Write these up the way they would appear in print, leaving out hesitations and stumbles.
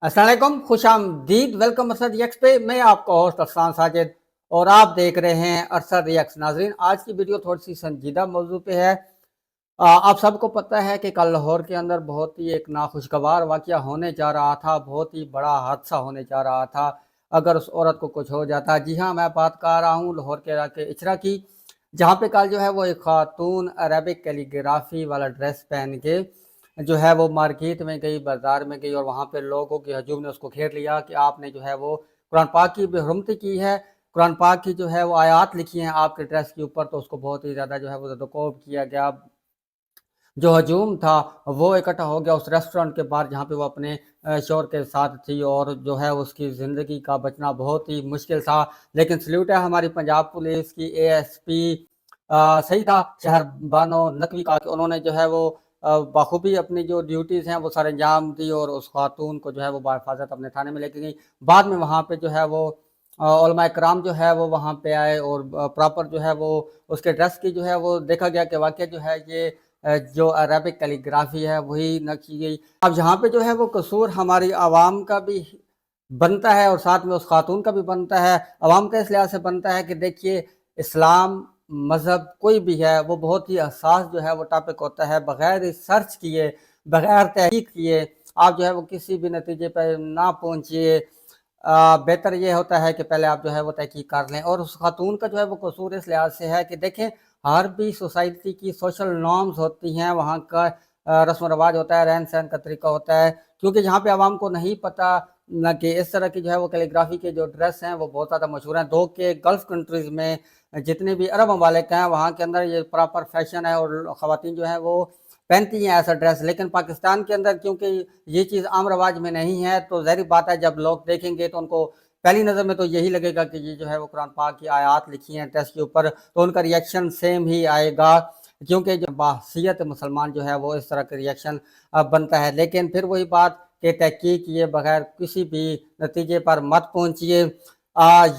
अस्सलाम वालेकुम, खुश आमदीद। वेलकम अरसद रिएक्ट्स पे। मैं आपका होस्ट अफसान साजिद और आप देख रहे हैं अरसद रिएक्ट्स। नाजरीन, आज की वीडियो थोड़ी सी संजीदा मौजू पे है। आप सबको पता है कि कल लाहौर के अंदर बहुत ही एक नाखुशगवार वाक़या होने जा रहा था, बहुत ही बड़ा हादसा होने जा रहा था अगर उस औरत को कुछ हो जाता। जी हाँ, मैं बात कर रहा हूँ लाहौर के इलाके इचरा की, जहाँ पे कल जो है वो एक खातून अरेबिक कैलीग्राफी वाला ड्रेस पहन के जो है वो मार्केट में गई, बाजार में गई और वहाँ पे लोगों के हजूम ने उसको घेर लिया कि आपने जो है वो कुरान पाक की बेहुरमती की है, कुरान पाक की जो है वो आयात लिखी हैं आपके ड्रेस के ऊपर। तो उसको बहुत ही ज़्यादा जो है वो ज़दोकोब किया गया। जो हजूम था वो इकट्ठा हो गया उस रेस्टोरेंट के बाहर जहाँ पे वो अपने शोहर के साथ थी, और जो है उसकी ज़िंदगी का बचना बहुत ही मुश्किल था। लेकिन सल्यूट है हमारी पंजाब पुलिस की, एएसपी सही था शहर बानो नकवी का, कि उन्होंने जो है वो बखूबी अपनी जो ड्यूटीज़ हैं वो सर अंजाम दी और उस खातून को जो है वो बाहिफाजत अपने थाने में लेके गई। बाद में वहाँ पे जो है वो उलमा इकराम जो है वो वहाँ पे आए और प्रॉपर जो है वो उसके ड्रेस की जो है वो देखा गया कि वाकई जो है ये जो अरेबिक कैलीग्राफी है वही न की गई। अब यहाँ पे जो है वो कसूर हमारी आवाम का भी बनता है और साथ में उस खातून का भी बनता है। आवाम का इस लिहाज से बनता है कि देखिए, इस्लाम मज़हब कोई भी है वो बहुत ही हसास जो है वो टॉपिक होता है। बग़ैर रिसर्च किए, बग़ैर तहकीक किए आप जो है वो किसी भी नतीजे पर ना पहुँचिए। बेहतर ये होता है कि पहले आप जो है वो तहकीक कर लें। और उस खातून का जो है वो कसूर इस लिहाज से है कि देखें, हर भी सोसाइटी की सोशल नॉर्म्स होती हैं, वहाँ का रस्म रवाज होता है, रहन सहन का तरीका होता है। क्योंकि यहाँ पे आवाम को नहीं पता न कि इस तरह की जो है वो कैलीग्राफी के जो ड्रेस हैं वो बहुत ज़्यादा मशहूर हैं। दो के गल्फ़ कंट्रीज़ में जितने भी अरब ममालिक हैं वहाँ के अंदर ये प्रॉपर फैशन है और ख़वातीन जो है वो पहनती हैं ऐसा ड्रेस। लेकिन पाकिस्तान के अंदर क्योंकि ये चीज़ आम रवाज में नहीं है, तो ज़ाहिर बात है जब लोग देखेंगे तो उनको पहली नज़र में तो यही लगेगा कि ये जो है वो कुरान पाक की आयात लिखी हैं ड्रेस के ऊपर, तो उनका रिएक्शन सेम ही आएगा। क्योंकि जो बाहसियत मुसलमान जो है वो इस तरह का रिएक्शन बनता है। लेकिन फिर वही बात कि तहकीक किए बगैर किसी भी नतीजे पर मत पहुँचिए।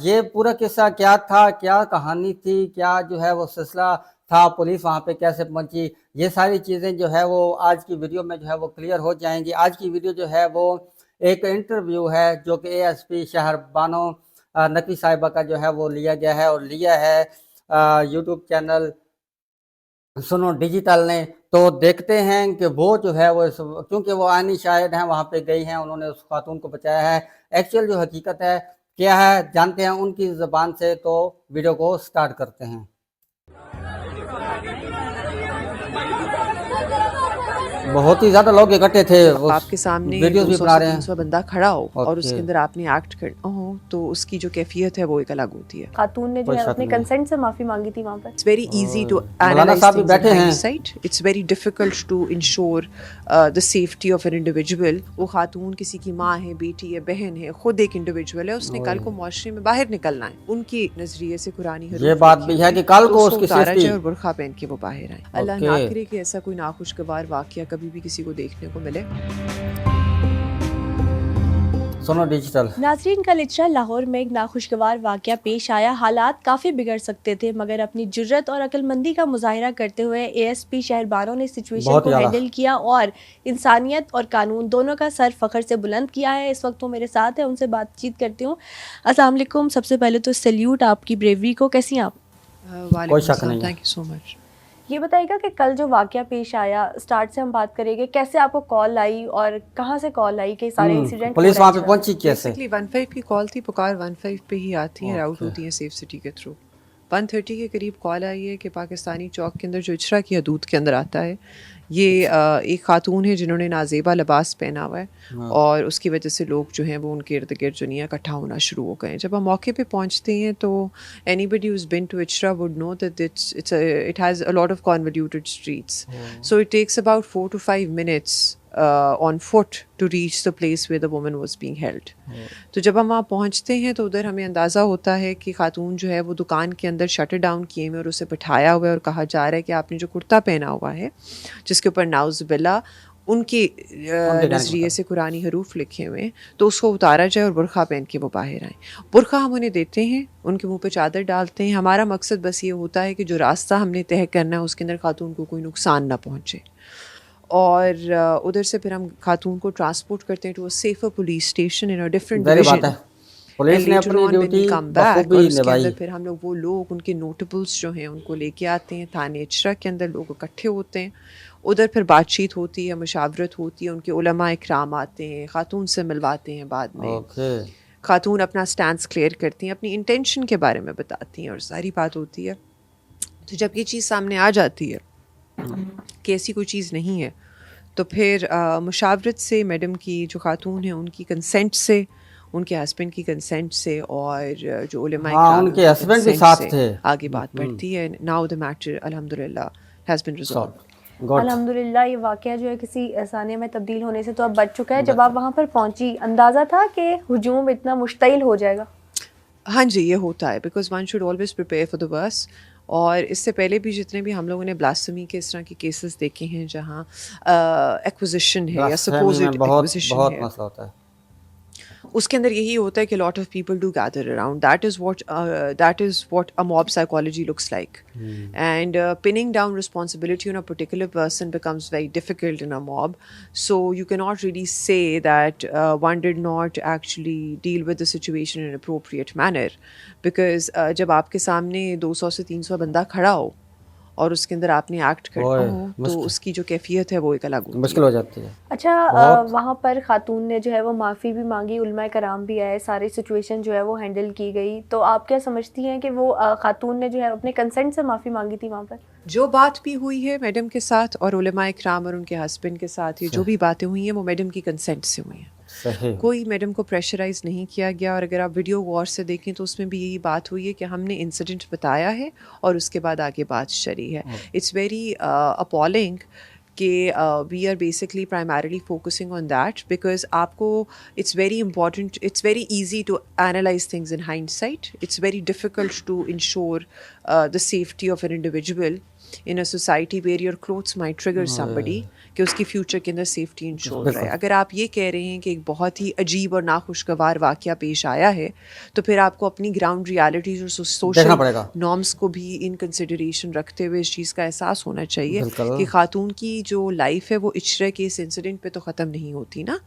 ये पूरा किस्सा क्या था, क्या कहानी थी, क्या जो है वो सिलसिला था, पुलिस वहाँ पे कैसे पहुँची, ये सारी चीज़ें जो है वो आज की वीडियो में जो है वो क्लियर हो जाएंगी। आज की वीडियो जो है वो एक इंटरव्यू है जो कि एएसपी शहर बानो नकवी साहिबा का जो है वो लिया गया है और लिया है यूट्यूब चैनल सुनो डिजिटल ने। तो देखते हैं कि वो जो है वो क्योंकि वो आनी शायद हैं, वहाँ पे गई हैं, उन्होंने उस खातून को बचाया है। एक्चुअल जो हकीकत है क्या है जानते हैं उनकी ज़बान से, तो वीडियो को स्टार्ट करते हैं। बहुत ही ज्यादा लोग इकट्ठे थे, आपके सामने वीडियोस भी 200 बना से रहे हैं। 300 बंदा खड़ा हो और ओके, उसके अंदर आपने एक्ट करना हो तो उसकी जो कैफियत है वो एक अलग होती है। खातून ने जो कोई है शक अपने नहीं। कंसेंट से माफी मांगी थी वहाँ पर। It's very easy to Maulana analyze साहब भी things in बैठे हैं। hindsight. It's very difficult to ensure the safety of an individual. वो खातून किसी की माँ है, बेटी है, बहन है, खुद एक इंडिविजुअल है, उसने कल को मुआशरे में बाहर निकलना है। उनके नजरिए से कुरानी ये बात भी है कि कल को उसकी उतारा सेफ्टी जाए और बुरखा पहन के वो बाहर आए। अल्लाह ना करे कि ऐसा कोई नाखुशगवार वाकया कभी भी किसी को देखने को मिले। सुनो डिजिटल। नाजरीन, कल इचरा लाहौर में एक नाखुशगवार वाक़या पेश आया। हालात काफ़ी बिगड़ सकते थे, मगर अपनी जुर्रत और अक्लमंदी का मुजाहिरा करते हुए एएसपी शहर बानो ने सिचुएशन को हैंडल किया और इंसानियत और कानून दोनों का सर फ़ख्र से बुलंद किया है। इस वक्त वो मेरे साथ है, उनसे बातचीत करती हूँ। अस्सलाम वालेकुम। सबसे पहले तो सैल्यूट आपकी ब्रेवरी को। कैसी हैं आप? कोई शक नहीं है। Thank you so much. ये बताइएगा कि कल जो वाक़या पेश आया, स्टार्ट से हम बात करेंगे, कैसे आपको कॉल आई और कहाँ से कॉल आई कि सारे इंसिडेंट पुलिस वहाँ पे पहुंची कैसे? बेसिकली 15 की कॉल थी, पुकार 15 पे ही आती है, राउट होती है सेफ सिटी के थ्रू। 1:30 के करीब कॉल आई है कि पाकिस्तानी चौक के अंदर जो इचरा की हदूद के अंदर आता है, ये एक खातून है जिन्होंने नाजेबा लिबास पहना हुआ है और उसकी वजह से लोग जो हैं वो उनके इर्द गिर्द जो नहीं इकट्ठा होना शुरू हो गए। जब हम मौके पे पहुंचते हैं तो anybody who's been to Ichhra would know that it has a lot of convoluted streets, so it takes about 4 to 5 minutes on foot to reach the place where the woman was being held. तो जब हम वहाँ पहुँचते हैं तो उधर हमें अंदाज़ा होता है कि खातून जो है वो दुकान के अंदर शटर डाउन किए हुए और उसे बिठाया हुआ है और कहा जा रहा है कि आपने जो कुर्ता पहना हुआ है जिसके ऊपर नाउज़ुबिल्ला उनके नज़रिए से कुरानी हरूफ लिखे हुए हैं, तो उसको उतारा जाए और बुरखा पहन के वो बाहर आए। बुरखा हम उन्हें देते हैं, उनके मुंह पे चादर डालते हैं। हमारा मकसद बस ये होता है कि जो रास्ता हमने तय करना है उसके अंदर खातून को कोई नुकसान ना पहुँचे। اور ادھر سے پھر ہم خاتون کو ٹرانسپورٹ کرتے ہیں to a safer police station in a different ظاہر بات ڈویژن. ہے پولیس نے اپنی ڈیوٹی بخوبی اور اس کے نبھائی. اندر پھر ہم لوگ وہ لوگ ان کے نوٹیبلس جو ہیں ان کو لے کے آتے ہیں تھانے اچرا کے اندر. لوگ اکٹھے ہوتے ہیں, ادھر پھر بات چیت ہوتی ہے, مشاورت ہوتی ہے, ان کے علماء اکرام آتے ہیں, خاتون سے ملواتے ہیں, بعد میں خاتون اپنا سٹانس کلیئر کرتی ہیں, اپنی انٹینشن کے بارے میں بتاتی ہیں, اور ساری بات ہوتی ہے. تو جب یہ چیز سامنے آ جاتی ہے کہ ایسی کوئی چیز نہیں ہے, تو پھر مشاورت سے میڈم کی جو خاتون ہیں ان کی کنسنٹ سے, ان کے ہسبینڈ کی کنسنٹ سے, اور جو علماء اکرام ان کے ہسبینڈ بھی ساتھ تھے, آگے بات بڑھتی ہے. ناؤ دا میٹر الحمدللہ ہیز بین ریزالوڈ. الحمدللہ یہ واقعہ جو ہے کسی ثانیہ میں تبدیل ہونے سے تو اب بچ چکا ہے. جب آپ وہاں پر پہنچی اندازہ تھا کہ ہجوم اتنا مشتعل ہو جائے گا؟ ہاں جی, یہ ہوتا ہے, because one should always prepare for the worst. اور اس سے پہلے بھی جتنے بھی ہم لوگوں نے بلاسفمی کے اس طرح کے کیسز دیکھے ہیں جہاں ایکوزیشن ہے یا سپوزڈ ایکوزیشن ہے, مسئلہ ہوتا ہے, اس کے اندر یہی ہوتا ہے کہ lot of people do گیدر around. That is what a mob psychology looks like. And pinning down responsibility on a particular person becomes very difficult in a mob. So you cannot really say that one did not actually deal with the situation in an appropriate manner, because جب آپ کے سامنے 200 سے 300 بندہ کھڑا ہو اور اس کے اندر آپ نے ایکٹ کرنا ہو, تو اس کی جو کیفیت ہے وہ ایک الگ مشکل ہو جاتی ہے. اچھا, وہاں پر خاتون نے جو ہے وہ معافی بھی مانگی, علماء کرام بھی آئے, ساری سچویشن جو ہے وہ ہینڈل کی گئی, تو آپ کیا سمجھتی ہیں کہ وہ خاتون نے جو ہے اپنے کنسنٹ سے معافی مانگی تھی وہاں پر؟ جو بات بھی ہوئی ہے میڈم کے ساتھ اور علماء اکرام اور ان کے ہسبینڈ کے ساتھ, یہ جو بھی باتیں ہوئی ہیں وہ میڈم کی کنسنٹ سے ہوئی ہیں. کوئی میڈم کو پریشرائز نہیں کیا گیا. اور اگر آپ ویڈیو غور سے دیکھیں تو اس میں بھی یہی بات ہوئی ہے کہ ہم نے انسیڈنٹ بتایا ہے اور اس کے بعد آگے بات چلی ہے. اٹس ویری اپالنگ کہ we are basically primarily focusing on that, because آپ کو it's very important, it's very easy to analyse things in hindsight. It's very difficult to ensure the safety of an individual in a society where your clothes might trigger somebody, کہ اس کی future کے اندر safety ensure رہے. اگر آپ یہ کہہ رہے ہیں کہ ایک بہت ہی عجیب اور ناخوشگوار واقعہ پیش آیا ہے, تو پھر آپ کو اپنی گراؤنڈ ریالٹیز اور سوشل نارمس کو بھی ان کنسیڈریشن رکھتے ہوئے اس چیز کا احساس ہونا چاہیے کہ خاتون کی جو لائف ہے وہ اچرے کے اس انسیڈنٹ پہ تو ختم نہیں ہوتی نا.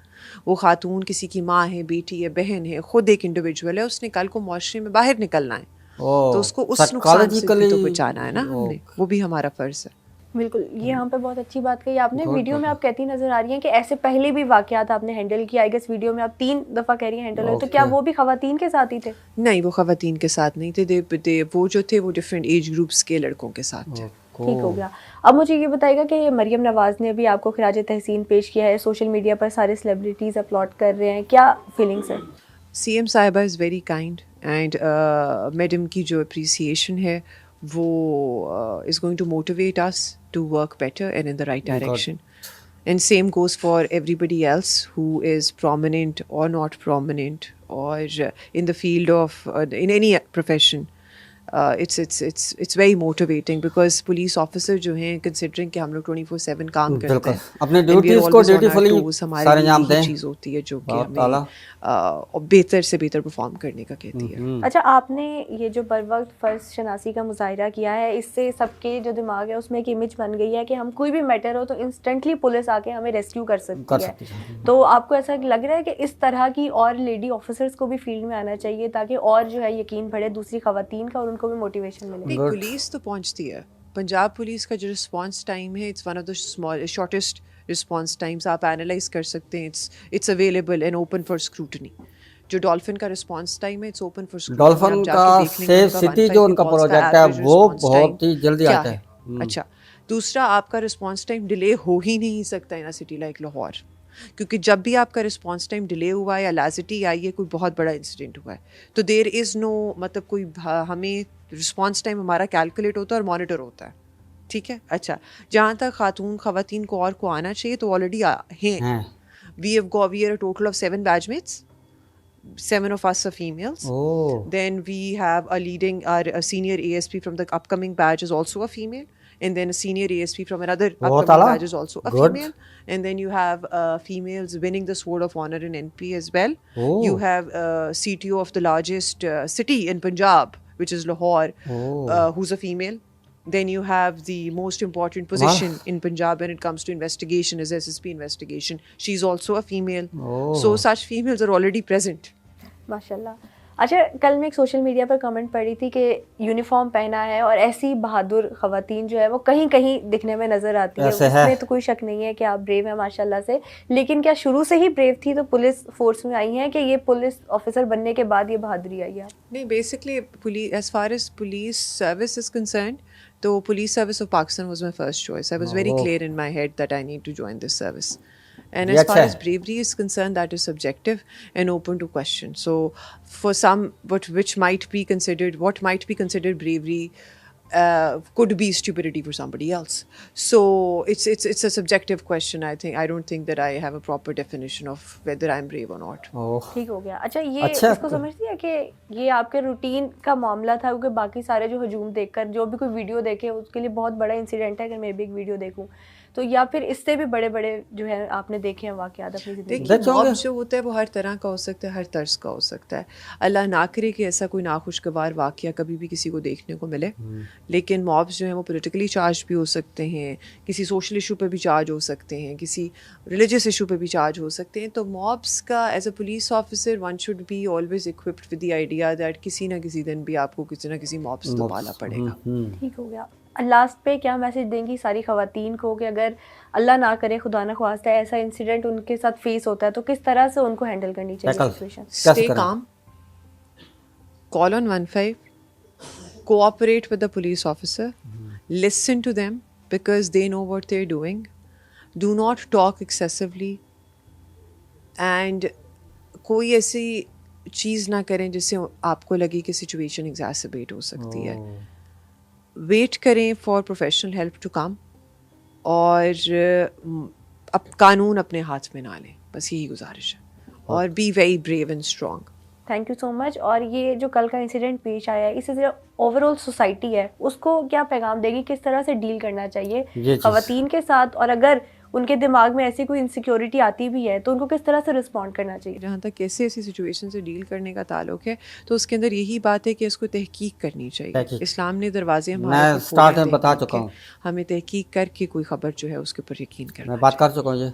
وہ خاتون کسی کی ماں ہے, بیٹی ہے, بہن ہے, خود ایک انڈیویجول ہے, اس نے کل کو معاشرے میں باہر نکلنا ہے, تو اس کو اس نقصان سے بھی تو بچانا ہے نا ہم نے, وہ بھی ہمارا فرض ہے. بالکل, یہ یہاں پہ بہت اچھی بات کہی آپ نے. ویڈیو میں آپ کہتی نظر آ رہی ہیں کہ ایسے پہلے بھی واقعات آپ نے ہینڈل کیا. آئی گیس ویڈیو میں آپ 3 دفعہ کہہ رہی ہیں ہینڈل ہوئے, تو کیا وہ بھی خواتین کے ساتھ ہی تھے؟ نہیں, وہ خواتین کے ساتھ نہیں تھے. وہ جو تھے وہ ڈفرینٹ ایج گروپس کے لڑکوں کے ساتھ تھے. ٹھیک ہو گیا. اب مجھے یہ بتائیے گا کہ مریم نواز نے بھی آپ کو خراج تحسین پیش کیا ہے, سوشل میڈیا پر سارے سیلیبریٹیز اپلوڈ کر رہے ہیں, کیا فیلنگس ہے؟ سی ایم صاحبہ is very kind, and madam کی جو اپریسیشن ہے وہ is going to motivate us to work better and in the right direction. And same goes for everybody else who is prominent or not prominent, or in the field of in any profession. it's very motivating, because police officer جو ہیں considering کہ ہم لوگ 24/7 کام کرتے ہیں, اپنے duties کو ڈیوٹیفلی سارے انجام دیں, چیز ہوتی ہے جو کہ ہمیں بہتر سے بہتر پرفارم کرنے کا کہتی ہے. اچھا, آپ نے یہ جو بر وقت فرض شناسی کا مظاہرہ کیا ہے, اس سے سب کے جو دماغ ہے اس میں ایک امیج بن گئی ہے کہ ہم کوئی بھی میٹر ہو تو انسٹنٹلی پولیس آ کے ہمیں ریسکیو کر سکتی ہے. تو آپ کو ایسا لگ رہا ہے کہ اس طرح کی اور لیڈی آفیسرس کو بھی فیلڈ میں آنا چاہیے تاکہ اور جو ہے یقین بڑھے دوسری خواتین کا, اور ان کو بھی موٹیویشن ملے؟ پولیس تو پہنچتی ہے. پنجاب پولیس کا جو رسپانس ٹائم ہے, it's one of the shortest response times. آپ اینالائز کر سکتے ہیں, it's available and open for scrutiny. جو ڈولفن کا رسپانس ٹائم ہے it's open for scrutiny. Dolphin کا سیف سٹی جو ان کا پروجیکٹ ہے وہ بہت ہی جلدی آتا ہے. اچھا, دوسرا آپ کا رسپانس ٹائم ڈیلے ہو ہی نہیں سکتا ان سٹی لائک لاہور, کیونکہ جب بھی آپ کا رسپانس ٹائم ڈیلے ہوا ہے یا لازٹی آئی ہے, کوئی بہت بڑا انسیڈنٹ ہوا ہے, تو دیر از نو, مطلب کوئی ہمیں رسپانس ٹائم ہمارا کیلکولیٹ ہوتا ہے اور مانیٹر ہوتا ہے. ٹھیک ہے. اچھا, جہاں تک خواتین کو اور کو آنا چاہیے تو آلریڈی ہیں. We are a total of 7 batch mates. 7 of us are females. Then we have a senior ASP from the upcoming batch is also a female. And then a senior ASP from another upcoming batch is also a female. And then you have females winning the Sword of Honor in NP as well. You have CTO of the largest city in Punjab, which is Lahore, who's a female. Then you have the most important position in Punjab when it comes to investigation is SSP investigation. She's also a female. So such females are already present. माशाल्लाह। अच्छा, कल मैं एक social media पर comment पढ़ी थी कि uniform पहना है और ऐसी बहादुर ख़वातीन जो है वो कहीं कहीं दिखने में नज़र आती है, उसमें तो कोई शक नहीं है कि आप ब्रेव हैं माशाल्लाह से, लेकिन क्या शुरू से ही ब्रेव थी तो पुलिस फोर्स में आई हैं कि ये पुलिस ऑफिसर बनने के बाद ये बहादुरी आई है? नहीं, basically police, as far as police service is concerned, तो police service of Pakistan was my first choice. I was very clear in my head that I need to join this service. And as far as bravery is concerned, that is subjective and open to question. So for some, what might be considered bravery could be stupidity for somebody else. So it's a subjective question. I don't think that I have a proper definition of whether I'm brave or not. ठीक हो गया. अच्छा, ये इसको समझती है कि ये आपके रूटीन का मामला था, क्योंकि बाकी सारे जो हजूम देखकर जो भी कोई वीडियो देखे उसके लिए बहुत बड़ा इंसिडेंट है. अगर मैं भी एक वीडियो देखूं तो, या फिर इससे भी बड़े बड़े जो है आपने देखे हैं वाक़यात अपनी ज़िंदगी में? देखिए, मॉब जो होता है वो हर तरह का हो सकता है, हर तर्ज का हो सकता है. अल्लाह ना करे कि ऐसा कोई नाखुशगवार वाक़या कभी भी किसी को देखने को मिले, लेकिन मॉब्स जो हैं वो पॉलिटिकली चार्ज भी हो सकते हैं, किसी सोशल इशू पे भी चार्ज हो सकते हैं, किसी रिलीजियस इशू पे भी चार्ज हो सकते हैं. तो मॉब्स का as a police officer one should be always equipped with the idea that किसी ना किसी दिन भी आपको किसी ना किसी मॉब से तो पाला पड़ेगा. ठीक हो गया. लास्ट पे क्या मैसेज देंगी सारी ख़वातीन को कि अगर अल्लाह ना करे, खुदा ना ख्वास्ता, ऐसा इंसिडेंट उनके साथ फेस होता है तो किस तरह से उनको हैंडल करनी चाहिए situation? Stay calm, call on 15, cooperate with the police officer, listen to them because they know what they are doing, do not talk excessively, and कोई ऐसी चीज़ ना करें जिससे आपको लगे कि सिचुएशन एग्जैसरबेट हो सकती है. वेट करें for professional help to come, और अब कानून अपने हाथ में ना लें, बस यही गुजारिश है. और be very brave and strong. Thank you so much. और ये जो कल का इंसिडेंट पेश आया है, इससे जो ओवरऑल सोसाइटी है उसको क्या पैगाम देगी, किस तरह से डील करना चाहिए ख़वातीन के साथ, और अगर उनके दिमाग में ऐसी कोई इनसिक्योरिटी आती भी है तो उनको किस तरह से रिस्पॉन्ड करना चाहिए? जहाँ तक कैसे ऐसी सिचुएशन से डील करने का ताल्लुक है तो उसके अंदर यही बात है कि इसको तहकीक करनी चाहिए. इस्लाम ने दरवाजे हमारे स्टार्ट में बता चुका हूँ, हमें तहकीक करके कोई खबर जो है उसके ऊपर यकीन करना. मैं बात कर चुका हूँ.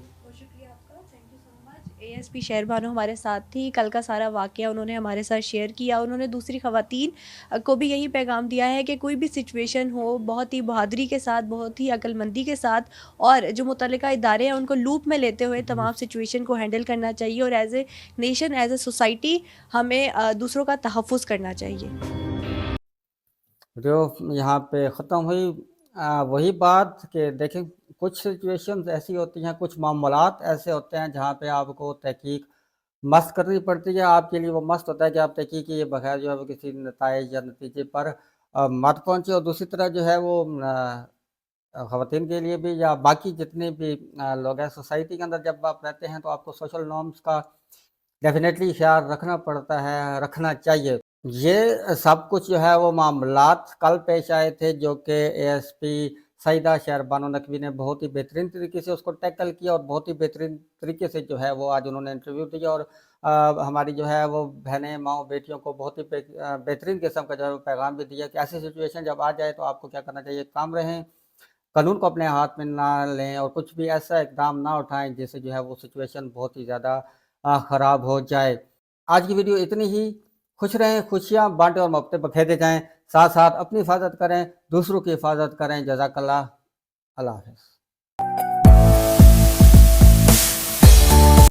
ASP शहर बानो हमारे साथ थी. कल का सारा वाक़या उन्होंने हमारे साथ शेयर किया. उन्होंने दूसरी ख़वातीन को भी यही पैगाम दिया है कि कोई भी सिचुएशन हो, बहुत ही बहादुरी के साथ, बहुत ही अक्लमंदी के साथ, और जो मुतल्लिका इदारे हैं उनको लूप में लेते हुए तमाम सिचुएशन को हैंडल करना चाहिए, और as a nation, as a society हमें दूसरों का तहफ़्फ़ुज़ करना चाहिए. जो यहाँ पे ख़त्म हुई वही बात कि देखें, कुछ सिचुएशंस ऐसी होती हैं, कुछ मामलात ऐसे होते हैं जहाँ पे आपको तहकीक मस्त करनी पड़ती है. आपके लिए वो मस्त होता है कि आप तहकीक किए बगैर जो है वो किसी नताइज या नतीजे पर मत पहुँचे. और दूसरी तरह जो है वो ख़वातीन के लिए भी या बाकी जितने भी लोग हैं सोसाइटी के अंदर, जब आप रहते हैं तो आपको सोशल नॉर्म्स का डेफिनेटली ख्याल रखना पड़ता है, रखना चाहिए. ये सब कुछ जो है वो मामलात कल पेश आए थे जो कि ASP सईदा शहर बानो नकवी ने बहुत ही बेहतरीन तरीके से उसको टैकल किया, और बहुत ही बेहतरीन तरीके से जो है वो आज उन्होंने इंटरव्यू दिया, और हमारी जो है वो बहनें, माओ, बेटियों को बहुत ही बेहतरीन किस्म का जो है वो पैगाम भी दिया कि ऐसी सिचुएशन जब आ जाए तो आपको क्या करना चाहिए, काम रहें, कानून को अपने हाथ में ना लें, और कुछ भी ऐसा इकदाम ना उठाएं जिससे जो है वो सिचुएशन बहुत ही ज़्यादा ख़राब हो जाए. आज की वीडियो इतनी ही. खुश रहें, खुशियाँ बांटें और मोहब्बतें बखेरते जाएं. साथ साथ अपनी हिफाजत करें, दूसरों की हिफाजत करें. जज़ाकल्लाह. अल्लाह हाफ़िज़.